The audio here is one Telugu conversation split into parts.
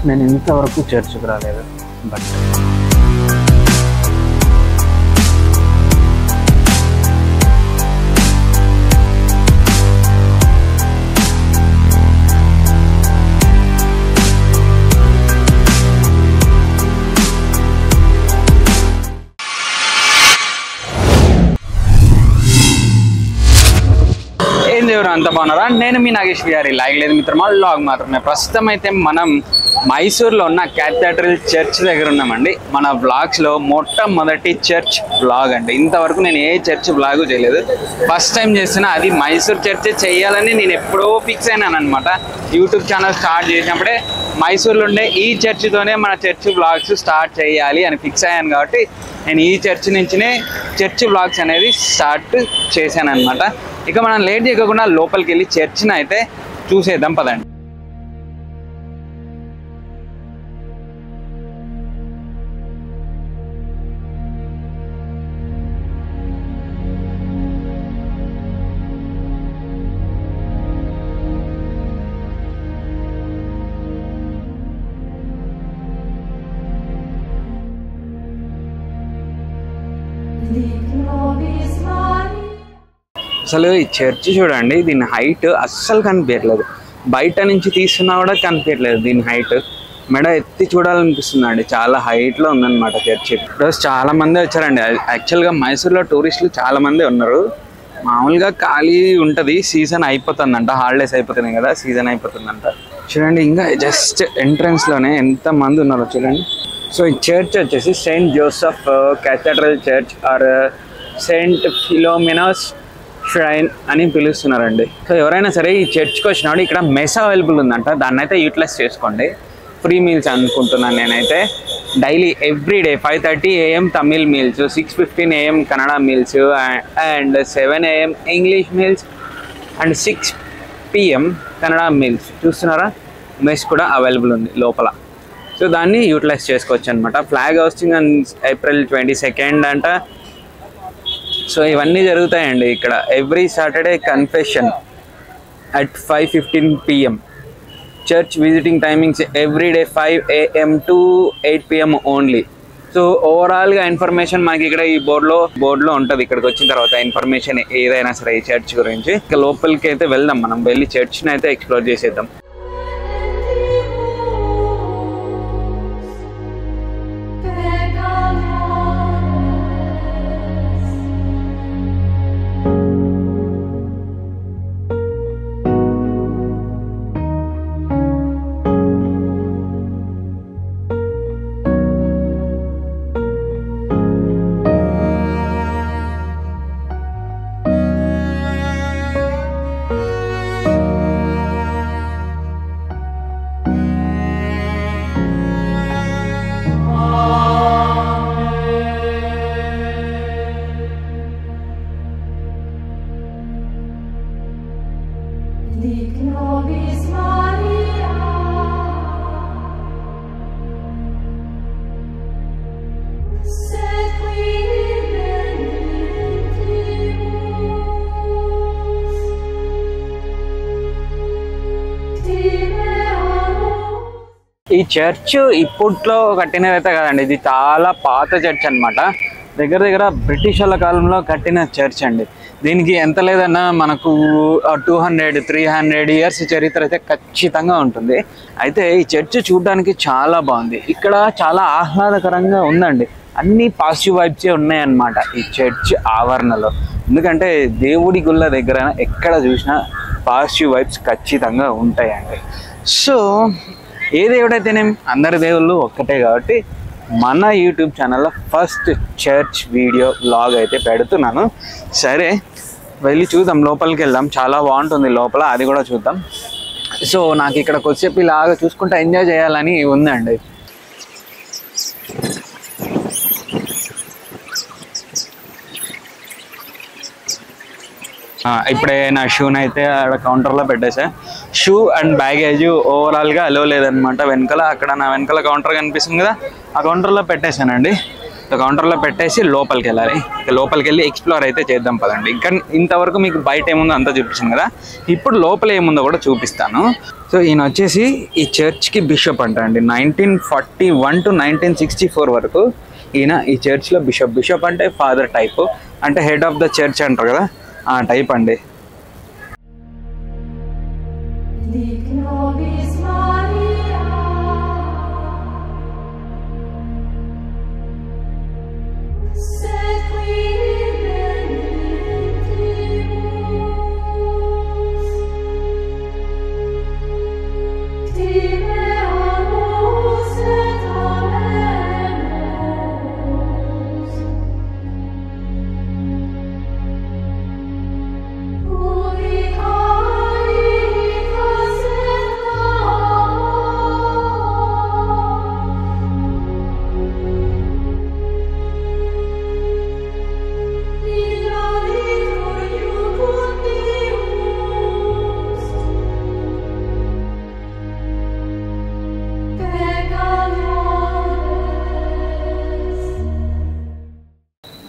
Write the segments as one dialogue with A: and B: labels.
A: నేను ఇంతవరకు చర్చ్కి రాలేదు. బట్ అంత బాగున్నారా? నేను మీ నాగేష్ గారి లాగ్ లేదు మిత్రమా, లాగ్ మాత్రమే. ప్రస్తుతం అయితే మనం మైసూర్లో ఉన్న క్యాథడ్రల్ చర్చ్ దగ్గర ఉన్నామండి. మన వ్లాగ్స్లో మొట్టమొదటి చర్చ్ వ్లాగ్ అండి. ఇంతవరకు నేను ఏ చర్చ్ వ్లాగు చేయలేదు, ఫస్ట్ టైం చేస్తున్నా. అది మైసూర్ చర్చ్ చేయాలని నేను ఎప్పుడో ఫిక్స్ అయినాను అనమాట. యూట్యూబ్ ఛానల్ స్టార్ట్ చేసినప్పుడే మైసూర్లో ఉండే ఈ చర్చ్తోనే మన చర్చ్ వ్లాగ్స్ స్టార్ట్ చేయాలి అని ఫిక్స్ అయ్యాను. కాబట్టి నేను ఈ చర్చ్ నుంచినే చర్చ్ వ్లాగ్స్ అనేది స్టార్ట్ చేశాను అనమాట. ఇక మనం లేట్ చేయకుండా లోపలికి వెళ్ళి చర్చ్ని అయితే చూసేద్దాం పదండి. అసలు ఈ చర్చ్ చూడండి, దీని హైట్ అస్సలు కనిపించట్లేదు. బయట నుంచి తీస్తున్నా కూడా కనిపించట్లేదు దీని హైట్. మెడ ఎత్తి చూడాలనిపిస్తుంది అండి, చాలా హైట్లో ఉందన్నమాట చర్చ్. ఈరోజు చాలా మంది వచ్చారండి. యాక్చువల్గా మైసూర్లో టూరిస్టులు చాలా మంది ఉన్నారు. మామూలుగా ఖాళీ ఉంటుంది, సీజన్ అయిపోతుందంట, హాలిడేస్ అయిపోతున్నాయి కదా, సీజన్ అయిపోతుందంట. చూడండి ఇంకా జస్ట్ ఎంట్రన్స్లోనే ఎంతమంది ఉన్నారో చూడండి. సో ఈ చర్చ్ వచ్చేసి saint Joseph cathedral church or saint Philomena's shrine అని పిలుస్తున్నారండి. సో ఎవరైనా సరే ఈ చర్చ్కి వచ్చినాడు, ఇక్కడ మెస్ అవైలబుల్ ఉందంట, దాన్ని అయితే యూటిలైజ్ చేసుకోండి. ఫ్రీ మీల్స్ అనుకుంటున్నాను నేనైతే. Daily everyday 5:30 AM Tamil meals, 6:15 AM Kannada meals and 7 AM English meals and 6 PM Kannada meals. చూస్తున్నారా, మెస్ కూడా అవైలబుల్ ఉంది లోపల. సో దాన్ని యూటిలైజ్ చేసుకోవచ్చు అనమాట. ఫ్లాగ్ హోస్టింగ్ ఆన్ April 22 అంట. సో ఇవన్నీ జరుగుతాయండి ఇక్కడ. Every Saturday confession at 5:15 PM. Church visiting timings everyday 5 AM to 8 PM only. So ఓవరాల్గా ఇన్ఫర్మేషన్ మనకి ఇక్కడ ఈ బోర్డులో ఉంటుంది. ఇక్కడికి వచ్చిన తర్వాత ఇన్ఫర్మేషన్ ఏదైనా సరే ఈ చర్చ్ గురించి. ఇక లోపలికి అయితే వెళ్దాం, మనం వెళ్ళి చర్చ్ని అయితే ఎక్స్ప్లోర్ చేసేద్దాం. ఈ చర్చ్ ఇప్పట్లో కట్టినదైతే కాదండి, ఇది చాలా పాత చర్చ్ అనమాట. దగ్గర బ్రిటిష్ వాళ్ళ కాలంలో కట్టిన చర్చ్ అండి. దీనికి ఎంత లేదన్నా మనకు 200-300 years చరిత్ర అయితే ఖచ్చితంగా ఉంటుంది. అయితే ఈ చర్చ్ చూడడానికి చాలా బాగుంది. ఇక్కడ చాలా ఆహ్లాదకరంగా ఉందండి. అన్ని పాజిటివ్ వైబ్సే ఉన్నాయన్నమాట ఈ చర్చ్ ఆవరణలో. ఎందుకంటే దేవుడి గుళ్ళ దగ్గర ఎక్కడ చూసినా పాజిటివ్ వైబ్స్ ఖచ్చితంగా ఉంటాయండి. సో ఏ దేవుడైతేనేం అందరి దేవుళ్ళు ఒక్కటే కాబట్టి మన యూట్యూబ్ ఛానల్లో ఫస్ట్ చర్చ్ వీడియో వ్లాగ్ అయితే పెడుతున్నాను. సరే వెళ్ళి చూద్దాం, లోపలికి వెళ్దాం. చాలా బాగుంటుంది లోపల, అది కూడా చూద్దాం. సో నాకు ఇక్కడ కొద్దిసేపు ఇలాగా చూసుకుంటూ ఎంజాయ్ చేయాలని ఉందండి. ఇప్పుడే నా షూని అయితే అక్కడ కౌంటర్లో పెట్టేసా. షూ అండ్ బ్యాగేజ్ ఓవరాల్గా అలో లేదనమాట. వెనకాల అక్కడ నా వెనకాల కౌంటర్ కనిపిస్తుంది కదా, ఆ కౌంటర్లో పెట్టేశానండి. కౌంటర్లో పెట్టేసి లోపలికి వెళ్ళాలి. లోపలికి వెళ్ళి ఎక్స్ప్లోర్ అయితే చేద్దాం పదండి. ఇంకా ఇంతవరకు మీకు బయట ఏముందో అంతా చూపించాను కదా, ఇప్పుడు లోపల ఏముందో కూడా చూపిస్తాను. సో ఈయన వచ్చేసి ఈ చర్చ్కి బిషప్ అంట అండి. 1941 to 1964 వరకు ఈయన ఈ చర్చ్లో బిషప్. బిషప్ అంటే ఫాదర్ టైప్, అంటే హెడ్ ఆఫ్ ద చర్చ్ అంటారు కదా, ఆ టైప్ అండి.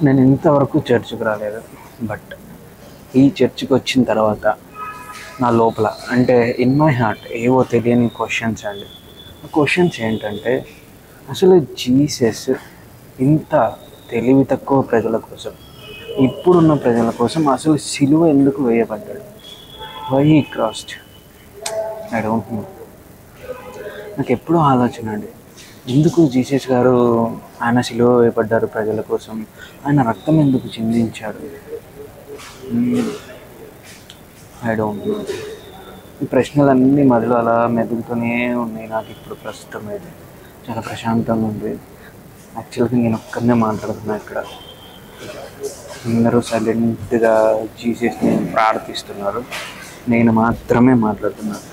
A: నేను ఇంతవరకు చర్చ్కి రాలేదు, బట్ ఈ చర్చ్కి వచ్చిన తర్వాత నా లోపల అంటే ఇన్ మై హార్ట్ ఏవో తెలియని క్వశ్చన్స్ అండి. ఆ క్వశ్చన్స్ ఏంటంటే, అసలు జీసస్ ఇంత తెలివి తక్కువ ప్రజల కోసం, ఇప్పుడున్న ప్రజల కోసం అసలు సిలువ ఎందుకు వేయబడ్డాడు? Why he crossed? I don't know. నాకు ఎప్పుడూ ఆలోచన అండి, ఎందుకు జీసస్ గారు ఆయన సిలువ వేయబడ్డారు ప్రజల కోసం, ఆయన రక్తం ఎందుకు చిందించాడు? I don't no. ఈ ప్రశ్నలన్నీ మధ్యలో అలా మెదులుతూనే ఉన్నాయి నాకు ఇప్పుడు. ప్రస్తుతం అయితే చాలా ప్రశాంతంగా ఉంది. యాక్చువల్గా నేను ఒక్కరినే మాట్లాడుతున్నా ఇక్కడ, అందరూ సైలెంట్గా జీసస్ని ప్రార్థిస్తున్నారు, నేను మాత్రమే మాట్లాడుతున్నాను.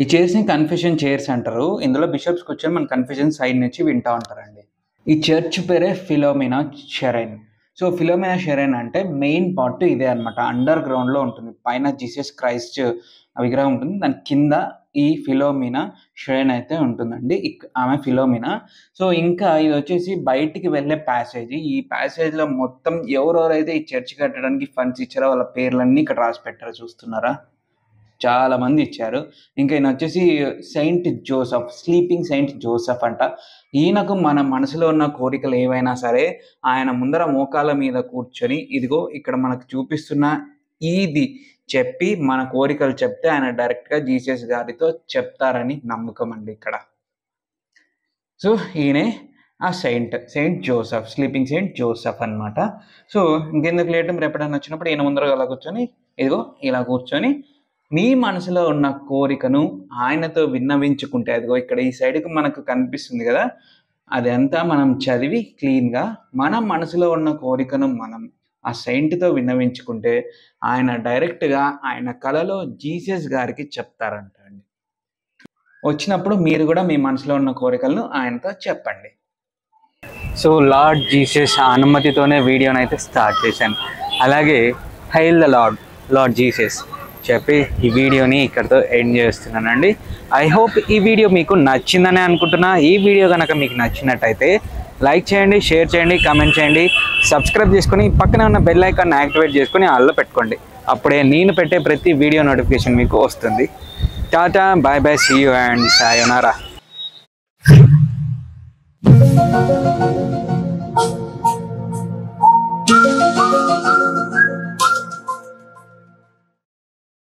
A: ఈ చైర్స్ని కన్ఫెషన్ చైర్స్ అంటారు. ఇందులో బిషప్స్ కూర్చొని మన కన్ఫెషన్ సైడ్ నుంచి వింటూ ఉంటారండి. ఈ చర్చ్ పేరే ఫిలోమినా షెరైన్. సో ఫిలోమినా షెరైన్ అంటే మెయిన్ పార్ట్ ఇదే అనమాట. అండర్ గ్రౌండ్లో ఉంటుంది. పైన జీసస్ క్రైస్ట్ విగ్రహం ఉంటుంది, దాని కింద ఈ ఫిలోమినా షెరైన్ అయితే ఉంటుందండి. ఆమె ఫిలోమినా. సో ఇంకా ఇది వచ్చేసి బయటికి వెళ్ళే ప్యాసేజ్. ఈ ప్యాసేజ్లో మొత్తం ఎవరెవరైతే ఈ చర్చ్ కట్టడానికి ఫండ్స్ ఇచ్చారో వాళ్ళ పేర్లన్నీ ఇక్కడ రాసి పెట్టారు, చూస్తున్నారా? చాలా మంది ఇచ్చారు. ఇంకా ఈయన వచ్చేసి saint Joseph, sleeping Saint Joseph అంట. ఈయనకు మన మనసులో ఉన్న కోరికలు ఏవైనా సరే ఆయన ముందర మోకాల మీద కూర్చొని ఇదిగో ఇక్కడ మనకు చూపిస్తున్న ఇది చెప్పి మన కోరికలు చెప్తే ఆయన డైరెక్ట్గా జీసస్ గారితో చెప్తారని నమ్మకం అండి ఇక్కడ. సో ఈయనే ఆ Saint Joseph, sleeping Saint Joseph అనమాట. సో ఇంకెందుకు లేటం, రేపడన్నా వచ్చినప్పుడు ఈయన ముందర అలా కూర్చొని ఇదిగో ఇలా కూర్చొని మీ మనసులో ఉన్న కోరికను ఆయనతో విన్నవించుకుంటే, అదిగో ఇక్కడ ఈ సైడ్కి మనకు కనిపిస్తుంది కదా, అదంతా మనం చదివి క్లీన్గా మన మనసులో ఉన్న కోరికను మనం ఆ సెయింట్తో విన్నవించుకుంటే ఆయన డైరెక్ట్గా ఆయన కలలో జీసస్ గారికి చెప్తారంట అండి. వచ్చినప్పుడు మీరు కూడా మీ మనసులో ఉన్న కోరికలను ఆయనతో చెప్పండి. సో లార్డ్ జీసస్ అనుమతితోనే వీడియోని అయితే స్టార్ట్ చేశాను. అలాగే హైల్ ద లార్డ్ జీసస్ చెప్పి ఈ వీడియోని ఇక్కడితో ఎండ్ చేస్తున్నానండి. ఐ హోప్ ఈ వీడియో మీకు నచ్చిందని అనుకుంటున్నా. ఈ వీడియో కనుక మీకు నచ్చినట్టయితే లైక్ చేయండి, షేర్ చేయండి, కామెంట్ చేయండి, సబ్స్క్రైబ్ చేసుకొని పక్కనే ఉన్న బెల్ ఐకాన్ యాక్టివేట్ చేసుకొని ఆల్లో పెట్టుకోండి. అప్పుడే నేను పెట్టే ప్రతి వీడియో నోటిఫికేషన్ మీకు వస్తుంది. Tata, bye bye, see you and సాయోనారా.